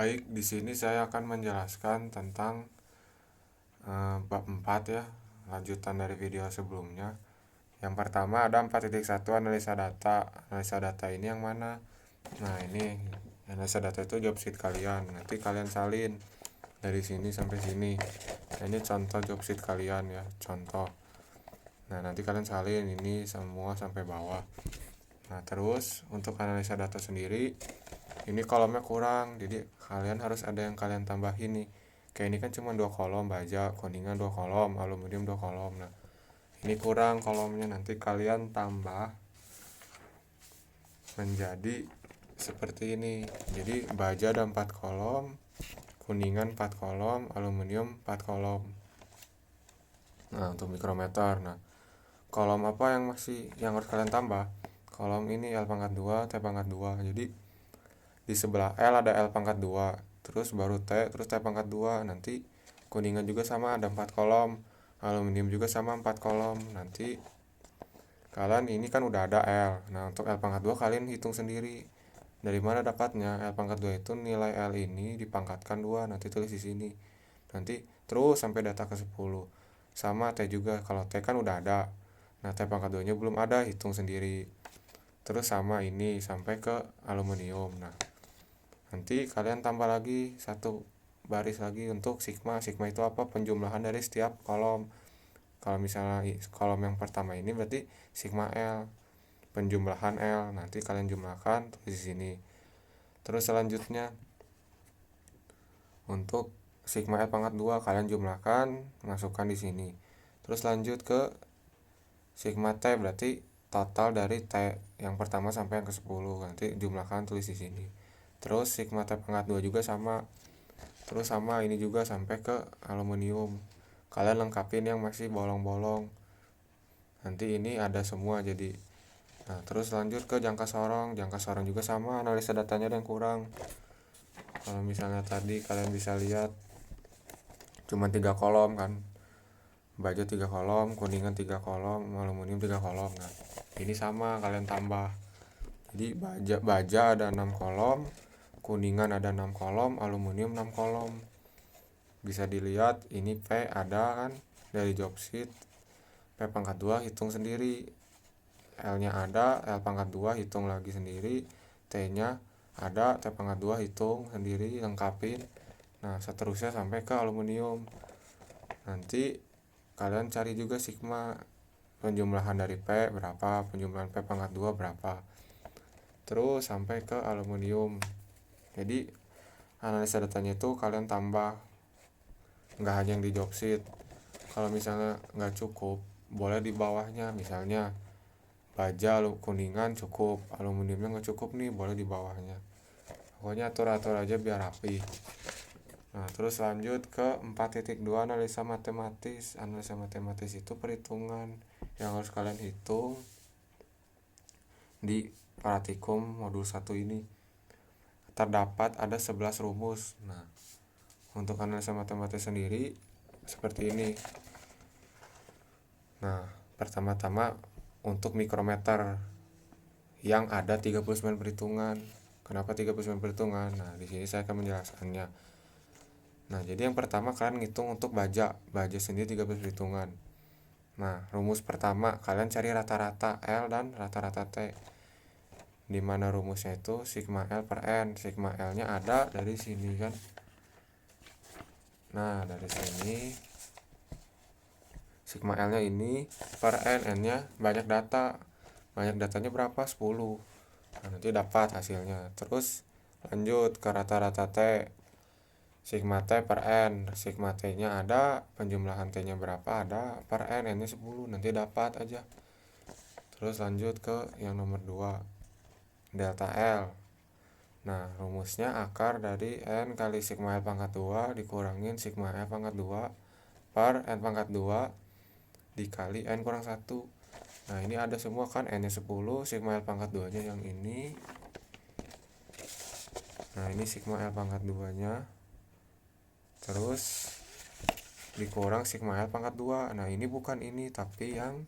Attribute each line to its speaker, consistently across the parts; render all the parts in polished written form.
Speaker 1: Baik, di sini saya akan menjelaskan tentang bab 4 ya, lanjutan dari video sebelumnya. Yang pertama ada 4.1 analisa data. Analisa data ini yang mana? Nah, ini analisa data itu job sheet kalian. Nanti kalian salin dari sini sampai sini. Nah, ini contoh job sheet kalian ya, contoh. Nah, nanti kalian salin ini semua sampai bawah. Nah, terus untuk analisa data sendiri, ini kolomnya kurang, jadi kalian harus ada yang kalian tambahin nih. Kayak ini kan cuma 2 kolom, baja kuningan 2 kolom, aluminium 2 kolom. Nah, ini kurang kolomnya, nanti kalian tambah menjadi seperti ini. Jadi baja ada 4 kolom, kuningan 4 kolom, aluminium 4 kolom. Nah, untuk mikrometer, nah kolom apa yang harus kalian tambah? Kolom ini L pangkat 2, T pangkat 2. Jadi di sebelah L ada L pangkat 2, terus baru T, terus T pangkat 2. Nanti kuningan juga sama, ada 4 kolom, aluminium juga sama 4 kolom. Nanti kalian ini kan udah ada L. Nah, untuk L pangkat 2 kalian hitung sendiri. Dari mana dapatnya? L pangkat 2 itu nilai L ini dipangkatkan 2, nanti tulis di sini. Nanti terus sampai data ke 10. Sama T juga, kalau T kan udah ada. Nah, T pangkat 2 nya belum ada, hitung sendiri. Terus sama ini sampai ke aluminium. Nah, nanti kalian tambah lagi satu baris lagi untuk sigma. Sigma itu apa? Penjumlahan dari setiap kolom. Kalau misalnya kolom yang pertama ini berarti sigma L, penjumlahan L. Nanti kalian jumlahkan tulis di sini. Terus selanjutnya untuk sigma L pangkat 2 kalian jumlahkan, masukkan di sini. Terus lanjut ke sigma T, berarti total dari T yang pertama sampai yang ke-10. Nanti jumlahkan tulis di sini. Terus sigma T pangkat 2 juga sama. Terus sama ini juga sampai ke aluminium. Kalian lengkapin yang masih bolong-bolong. Nanti ini ada semua jadi. Nah, terus lanjut ke jangka sorong. Jangka sorong juga sama, analisa datanya ada yang kurang. Kalau misalnya tadi kalian bisa lihat cuma 3 kolom kan. Baja 3 kolom, kuningan 3 kolom, aluminium 3 kolom. Nah, ini sama kalian tambah. Jadi baja ada 6 kolom, kuningan ada 6 kolom, aluminium 6 kolom. Bisa dilihat ini P ada kan dari job sheet. P pangkat 2 hitung sendiri. L nya ada, L pangkat 2 hitung lagi sendiri. T nya ada, T pangkat 2 hitung sendiri, lengkapin. Nah, seterusnya sampai ke aluminium. Nanti kalian cari juga sigma, penjumlahan dari P berapa, penjumlahan P pangkat 2 berapa. Terus sampai ke aluminium. Jadi analisa datanya itu kalian tambah, nggak hanya yang di job sheet. Kalau misalnya nggak cukup, boleh di bawahnya. Misalnya baja kuningan cukup, aluminiumnya nggak cukup nih, boleh di bawahnya. Pokoknya atur-atur aja biar rapi. Nah, terus lanjut ke 4.2 analisa matematis. Analisa matematis itu perhitungan yang harus kalian hitung di praktikum modul 1 ini. Terdapat ada 11 rumus. Nah, untuk analisa matematis sendiri seperti ini. Nah, pertama-tama untuk mikrometer yang ada 39 perhitungan. Kenapa 39 perhitungan? Nah, di sini saya akan menjelaskannya. Nah, jadi yang pertama kalian ngitung untuk baja. Baja sendiri 13 perhitungan. Nah, rumus pertama kalian cari rata-rata L dan rata-rata T. Di mana rumusnya itu sigma L per N. Sigma L-nya ada dari sini kan. Nah, dari sini sigma L-nya ini per N, N-nya banyak data. Banyak datanya berapa? 10. Nah, nanti dapat hasilnya. Terus lanjut ke rata-rata T. Sigma T per N. Sigma T-nya ada, penjumlahan T-nya berapa ada, per N, N-nya 10. Nanti dapat aja. Terus lanjut ke yang nomor 2, delta L. Nah, rumusnya akar dari N kali sigma L pangkat 2 dikurangin sigma L pangkat 2 per N pangkat 2 dikali N kurang 1. Nah, ini ada semua kan, N-nya 10, sigma L pangkat 2 nya yang ini. Nah, ini sigma L pangkat 2 nya. Terus dikurang sigma L pangkat 2. Nah, ini bukan ini, tapi yang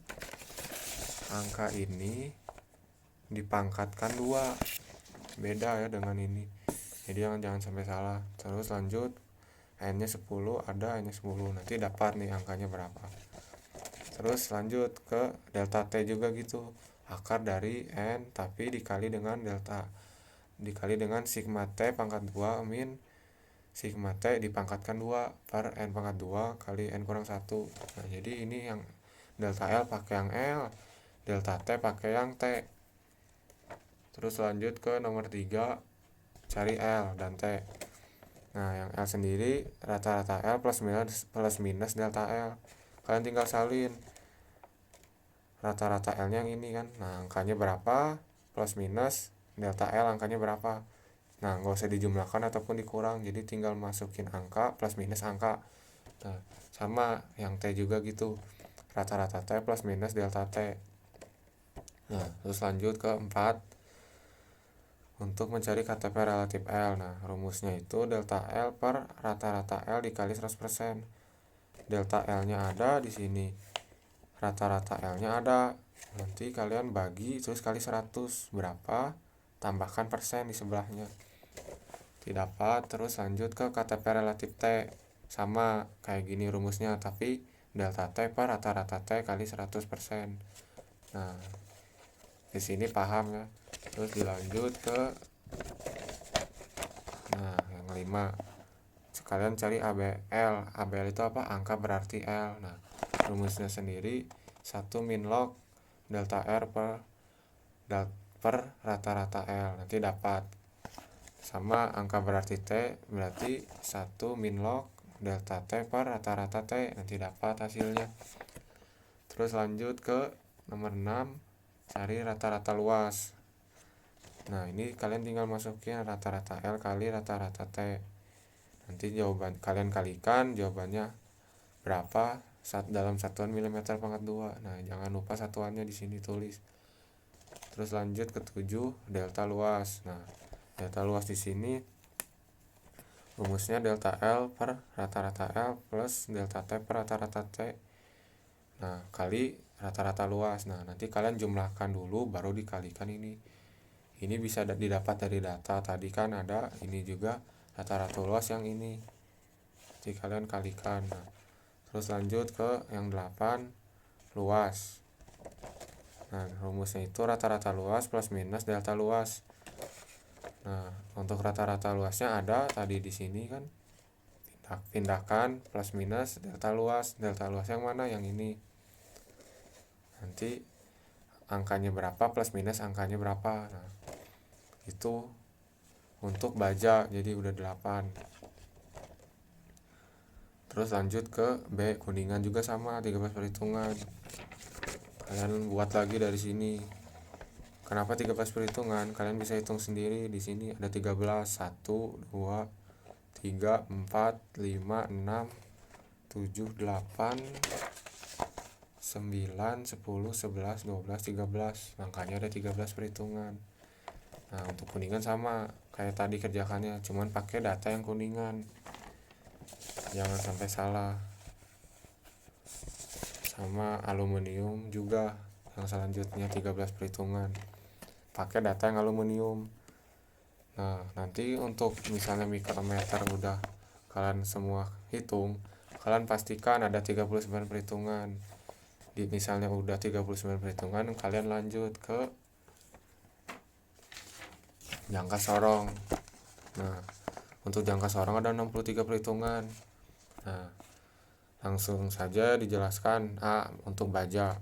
Speaker 1: angka ini dipangkatkan 2. Beda ya dengan ini. jadi jangan sampai salah. Terus lanjut, n nya 10 ada, n nya 10, nanti dapat nih angkanya berapa. Terus lanjut ke delta t juga gitu, akar dari n tapi dikali dengan delta, dikali dengan sigma t pangkat 2 min sigma t dipangkatkan 2 per n pangkat 2 kali n kurang 1. Nah jadi ini yang delta L pakai yang L, delta T pakai yang T. Terus lanjut ke nomor 3, cari L dan T. Nah yang L sendiri rata-rata L plus minus delta L. Kalian tinggal salin rata-rata L nya yang ini kan. Nah angkanya berapa, plus minus delta L angkanya berapa. Nah nggak usah dijumlahkan ataupun dikurang, jadi tinggal masukin angka plus minus angka. Nah sama yang T juga gitu, rata-rata T plus minus delta T. Nah terus lanjut ke 4, untuk mencari KTP relatif L. Nah rumusnya itu delta L per rata-rata L dikali 100%. Delta L nya ada di sini, rata-rata L nya ada, nanti kalian bagi terus kali 100 berapa, tambahkan persen di sebelahnya, tidak dapat. Terus lanjut ke KTP relatif T, sama kayak gini rumusnya, tapi delta T per rata-rata T kali 100%. Nah di sini paham ya. Terus dilanjut ke yang 5, sekalian cari ABL. ABL itu apa? Angka berarti L. Nah rumusnya sendiri 1 min log delta R per rata-rata L, nanti dapat, sama angka berarti T berarti 1 min log delta T per rata-rata T, nanti dapat hasilnya. Terus lanjut ke nomor 6, cari rata-rata luas. Nah ini kalian tinggal masukin rata-rata L kali rata-rata T, nanti jawaban kalian kalikan jawabannya berapa dalam satuan milimeter pangkat 2. Nah jangan lupa satuannya di sini tulis. Terus lanjut ke 7, delta luas. Nah delta luas di sini rumusnya delta L per rata-rata L plus delta T per rata-rata T. Nah kali rata-rata luas. Nah nanti kalian jumlahkan dulu baru dikalikan ini. Ini bisa didapat dari data tadi kan ada ini juga rata-rata luas yang ini, jadi kalian kalikan. Nah terus lanjut ke yang 8, luas. Nah rumusnya itu rata-rata luas plus minus delta luas. Nah untuk rata-rata luasnya ada tadi di sini kan, pindahkan plus minus delta luas. Delta luas yang mana? Yang ini. Nanti angkanya berapa plus minus angkanya berapa. Nah itu untuk baja, jadi udah 8. Terus lanjut ke B, kuningan juga sama 13 perhitungan. Kalian buat lagi dari sini. Kenapa 13 perhitungan? Kalian bisa hitung sendiri. Di sini ada 13, 1, 2, 3, 4, 5, 6, 7, 8, 9, 10, 11, 12, 13. Makanya ada 13 perhitungan. Nah untuk kuningan sama kayak tadi kerjakannya, cuman pakai data yang kuningan, jangan sampai salah. Sama aluminium juga yang selanjutnya 13 perhitungan, pakai data yang aluminium. Nah nanti untuk misalnya mikrometer udah kalian semua hitung, kalian pastikan ada 39 perhitungan. Di misalnya udah 39 perhitungan, kalian lanjut ke jangka sorong. Nah untuk jangka sorong ada 63 perhitungan. Nah langsung saja dijelaskan. Untuk baja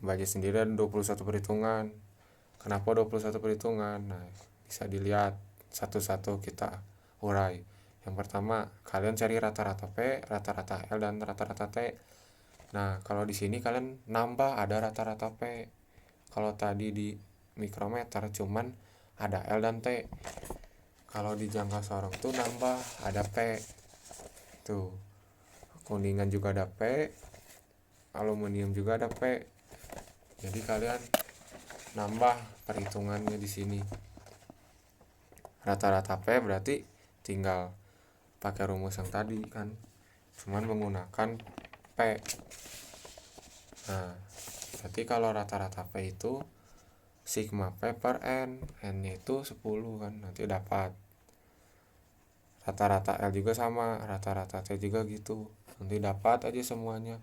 Speaker 1: sendiri ada 21 perhitungan. Kenapa 21 perhitungan? Nah bisa dilihat satu-satu kita urai. Yang pertama, kalian cari rata-rata P, rata-rata L, dan rata-rata T. Nah kalau di sini kalian nambah ada rata-rata P. Kalau tadi di mikrometer cuman ada L dan T. Kalau di jangka sorong tuh nambah ada P. Tuh kuningan juga ada P, aluminium juga ada P. Jadi kalian nambah perhitungannya di sini. Rata-rata P berarti tinggal pakai rumus yang tadi kan, cuman menggunakan P. Nah berarti kalau rata-rata P itu sigma P per N nya itu 10 kan, nanti dapat rata-rata L juga sama, rata-rata T juga gitu. Nanti dapat aja semuanya.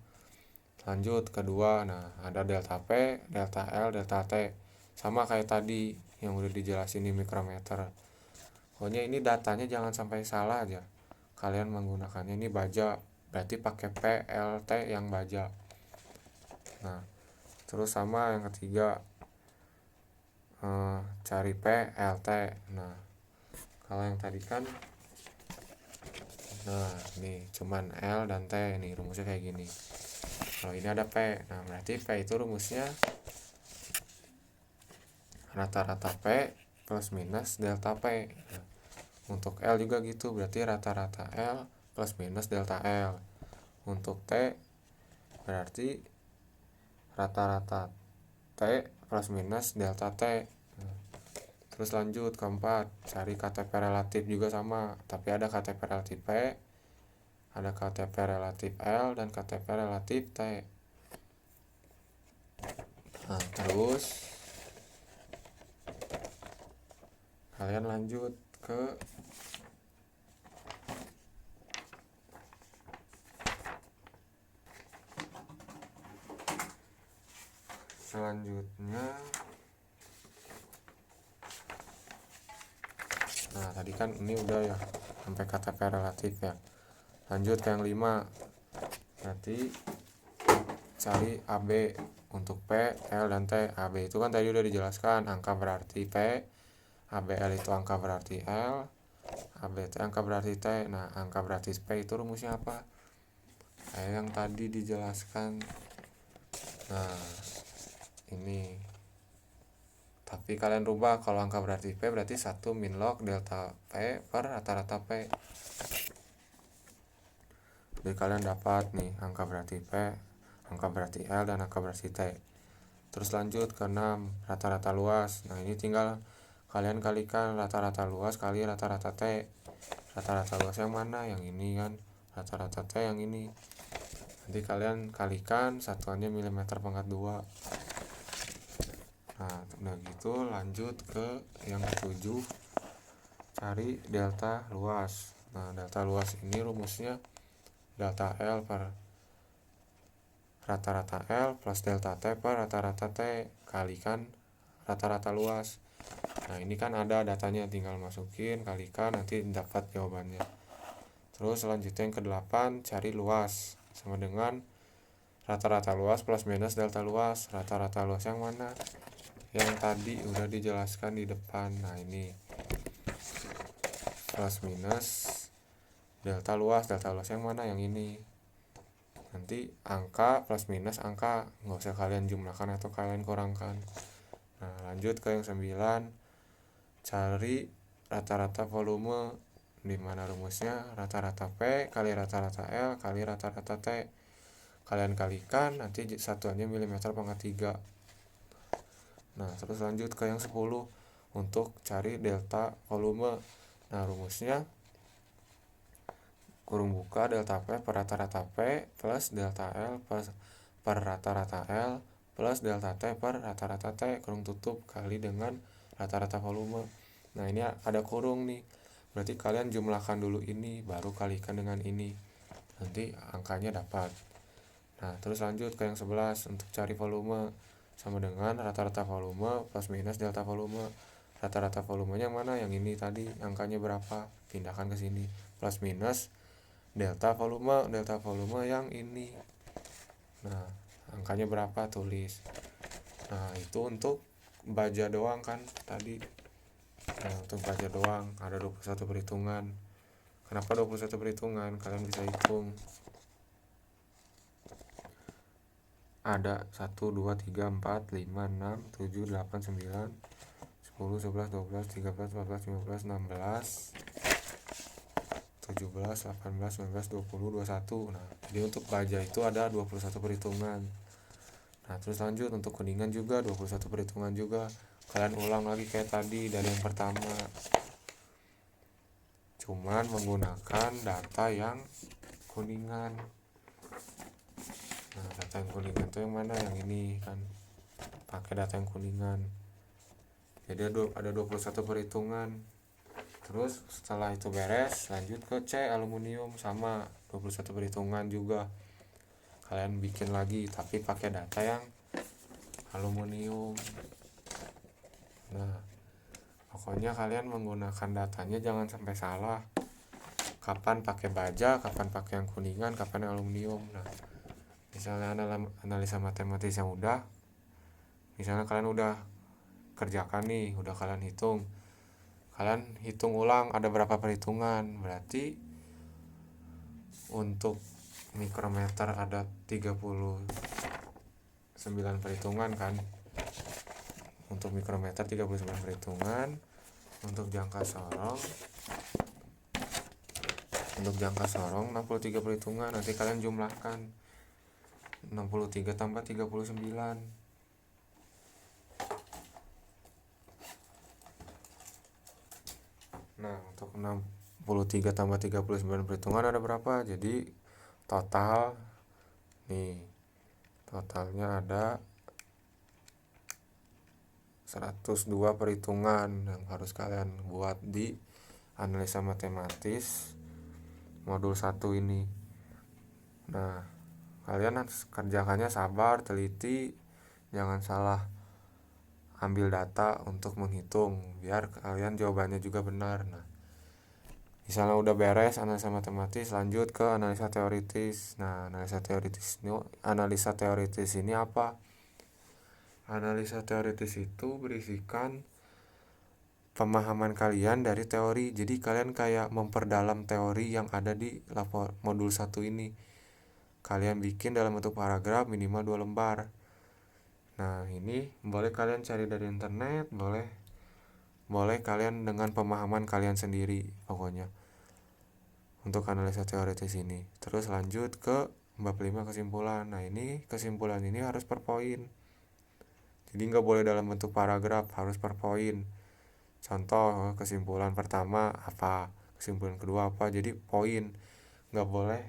Speaker 1: Lanjut kedua, nah ada delta P, delta L, delta T. Sama kayak tadi yang udah dijelasin di mikrometer. Pokoknya ini datanya jangan sampai salah aja. Kalian menggunakannya ini baja, berarti pakai P, L, T yang baja. Nah, terus sama yang ketiga, cari P, L, T. Nah, kalau yang tadi kan, nah ini cuman L dan T, nih rumusnya kayak gini. Kalau ini ada P, nah berarti P itu rumusnya rata-rata P plus minus delta P. Nah, untuk L juga gitu, berarti rata-rata L plus minus delta L. Untuk T berarti rata-rata T plus minus delta T. Terus lanjut keempat, cari KTP relatif juga sama, tapi ada KTP relatif P, ada KTP relatif L, dan KTP relatif T. Nah, terus kalian lanjut ke selanjutnya. Nah, tadi kan ini udah ya sampai KTP relatif ya. Lanjut ke yang 5. Nanti cari AB untuk P, L, dan T. AB itu kan tadi udah dijelaskan, angka berarti P, ABL itu angka berarti L, ABT angka berarti T. Nah, angka berarti P itu rumusnya apa? Kayak yang tadi dijelaskan. Nah, ini. Tapi kalian rubah, kalau angka berarti P berarti 1 min log delta P per rata-rata P. Jadi kalian dapat nih angka berarti P, angka berarti L, dan angka berarti T. Terus lanjut ke 6, rata-rata luas. Nah, ini tinggal kalian kalikan rata-rata luas kali rata-rata T. Rata-rata luas yang mana? Yang ini kan. Rata-rata T yang ini. Nanti kalian kalikan satuannya milimeter pangkat 2. Nah, udah gitu lanjut ke yang ke-7, cari delta luas. Nah, delta luas ini rumusnya delta L per rata-rata L plus delta T per rata-rata T kalikan rata-rata luas. Nah, ini kan ada datanya, tinggal masukin, kalikan, nanti dapat jawabannya. Terus selanjutnya yang ke-8, cari luas. Sama dengan rata-rata luas plus minus delta luas. Rata-rata luas yang mana? Yang tadi udah dijelaskan di depan. Nah, ini plus minus delta luas yang mana? Yang ini. Nanti angka plus minus angka, nggak usah kalian jumlahkan atau kalian kurangkan. Nah, lanjut ke yang 9, cari rata-rata volume, di mana rumusnya rata-rata P kali rata-rata L kali rata-rata T. Kalian kalikan, nanti satuannya milimeter pangkat 3. Nah, terus lanjut ke yang 10 untuk cari delta volume. Nah, rumusnya kurung buka delta P per rata-rata P plus delta L per rata-rata L plus delta T per rata-rata T kurung tutup kali dengan rata-rata volume. Nah, ini ada kurung nih. Berarti kalian jumlahkan dulu ini baru kalikan dengan ini. Nanti angkanya dapat. Nah, terus lanjut ke yang 11 untuk cari volume. Sama dengan rata-rata volume plus minus delta volume. Rata-rata volumenya mana? Yang ini tadi, angkanya berapa? Pindahkan ke sini. Plus minus delta volume yang ini. Nah, angkanya berapa? Tulis. Nah, itu untuk baja doang kan tadi. Nah, untuk baja doang ada 21 perhitungan. Kenapa 21 perhitungan? Kalian bisa hitung. Ada 1, 2, 3, 4, 5, 6, 7, 8, 9, 10, 11, 12, 13, 14, 15, 16, 17, 18, 19, 20, 21. Nah, jadi untuk baja itu ada 21 perhitungan. Nah, terus lanjut untuk kuningan juga 21 perhitungan juga. Kalian ulang lagi kayak tadi dari yang pertama. Cuman menggunakan data yang kuningan. Nah, data yang kuningan itu yang mana? Yang ini kan. Pakai data yang kuningan. Jadi ada 21 perhitungan. Terus setelah itu beres, lanjut ke C aluminium, sama 21 perhitungan juga. Kalian bikin lagi tapi pakai data yang aluminium. Nah, pokoknya kalian menggunakan datanya jangan sampai salah. Kapan pakai baja, kapan pakai yang kuningan, kapan yang aluminium. Nah, misalnya analisa matematis yang udah, misalnya kalian udah kerjakan nih, udah kalian hitung ulang ada berapa perhitungan. Berarti untuk mikrometer ada 39 perhitungan kan. Untuk mikrometer 39 perhitungan. Untuk jangka sorong 63 perhitungan. Nanti kalian jumlahkan 63 tambah 39. Nah, untuk 63 tambah 39 perhitungan ada berapa? Jadi totalnya ada 102 perhitungan yang harus kalian buat di analisa matematis modul 1 ini. Nah, kalian kerjakannya sabar, teliti, jangan salah ambil data untuk menghitung biar kalian jawabannya juga benar. Nah, misalnya udah beres analisa matematis, lanjut ke analisa teoritis. Nah, analisa teoritis ini apa? Analisa teoritis itu berisikan pemahaman kalian dari teori. Jadi kalian kayak memperdalam teori yang ada di modul 1 ini. Kalian bikin dalam bentuk paragraf minimal 2 lembar. Nah, ini boleh kalian cari dari internet, boleh kalian dengan pemahaman kalian sendiri pokoknya untuk analisa teoritis ini. Terus lanjut ke bab 5 kesimpulan. Nah, ini kesimpulan ini harus per poin. Jadi nggak boleh dalam bentuk paragraf, harus per poin. Contoh, kesimpulan pertama apa, kesimpulan kedua apa, jadi poin. Nggak boleh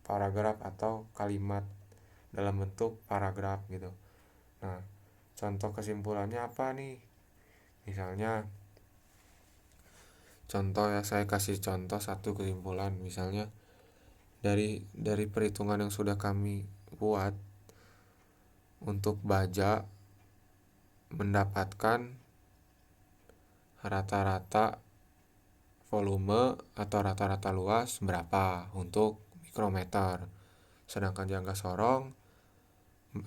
Speaker 1: paragraf atau kalimat dalam bentuk paragraf gitu. Nah, contoh kesimpulannya apa nih? Misalnya contoh ya, saya kasih contoh satu kesimpulan. Misalnya dari perhitungan yang sudah kami buat untuk baja mendapatkan rata-rata volume atau rata-rata luas berapa untuk mikrometer, sedangkan jangka sorong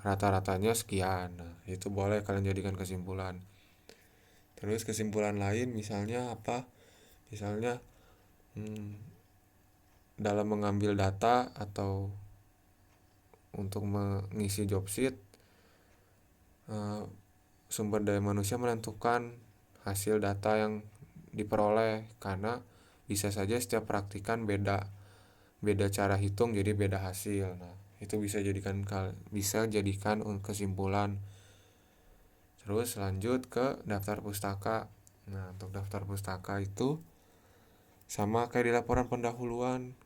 Speaker 1: rata-ratanya sekian. Nah, itu boleh kalian jadikan kesimpulan. Terus kesimpulan lain misalnya apa? Misalnya dalam mengambil data atau untuk mengisi job sheet, sumber daya manusia menentukan hasil data yang diperoleh, karena bisa saja setiap praktikan beda cara hitung, jadi beda hasil. Nah, itu bisa jadikan kesimpulan. Terus lanjut ke daftar pustaka. Nah, untuk daftar pustaka itu sama kayak di laporan pendahuluan.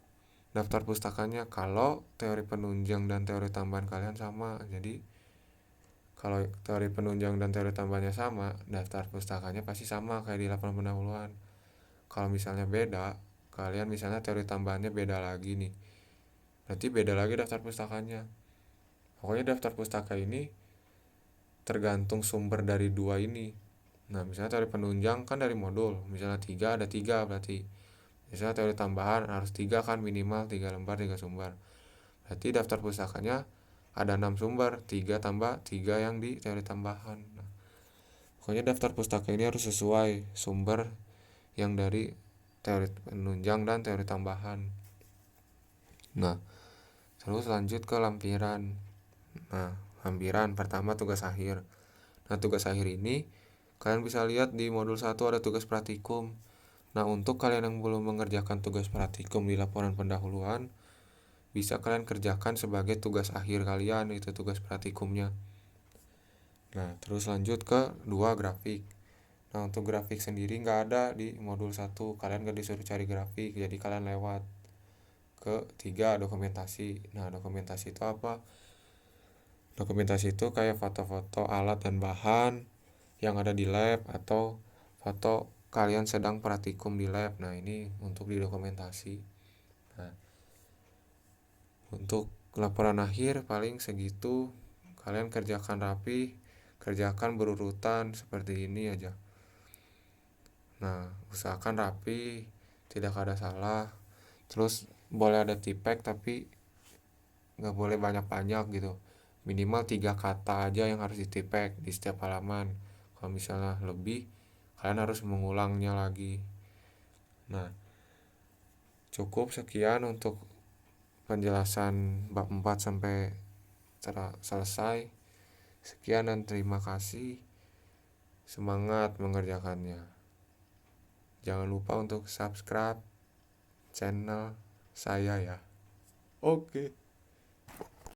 Speaker 1: Daftar pustakanya kalau teori penunjang dan teori tambahan kalian sama. Jadi kalau teori penunjang dan teori tambahannya sama, daftar pustakanya pasti sama kayak di laporan pendahuluan. Kalau misalnya beda, kalian misalnya teori tambahannya beda lagi nih, berarti beda lagi daftar pustakanya. Pokoknya daftar pustaka ini tergantung sumber dari dua ini. Nah, misalnya teori penunjang kan dari modul, misalnya 3 ada 3 berarti. Misalnya teori tambahan harus 3 kan, minimal 3 lembar 3 sumber. Berarti daftar pustakanya ada 6 sumber, 3 tambah 3 yang di teori tambahan. Nah, pokoknya daftar pustaka ini harus sesuai sumber yang dari teori penunjang dan teori tambahan. Nah, terus lanjut ke lampiran. Nah, lampiran pertama tugas akhir. Nah, tugas akhir ini kalian bisa lihat di modul 1 ada tugas praktikum. Nah, untuk kalian yang belum mengerjakan tugas praktikum di laporan pendahuluan, bisa kalian kerjakan sebagai tugas akhir kalian, itu tugas praktikumnya. Nah, terus lanjut ke 2 grafik. Nah, untuk grafik sendiri nggak ada di modul 1, kalian nggak disuruh cari grafik, jadi kalian lewat ke 3 dokumentasi. Nah, dokumentasi itu apa? Dokumentasi itu kayak foto-foto alat dan bahan yang ada di lab atau foto kalian sedang praktikum di lab. Nah, ini untuk didokumentasi. Nah, untuk laporan akhir paling segitu. Kalian kerjakan rapi, kerjakan berurutan seperti ini aja. Nah, usahakan rapi, tidak ada salah. Terus boleh ada tipek tapi nggak boleh banyak-banyak gitu. Minimal 3 kata aja yang harus ditipek di setiap halaman. Kalau misalnya lebih, kalian harus mengulangnya lagi. Nah, cukup sekian untuk penjelasan bab 4 sampai selesai. Sekian dan terima kasih. Semangat mengerjakannya. Jangan lupa untuk subscribe channel saya ya. Oke.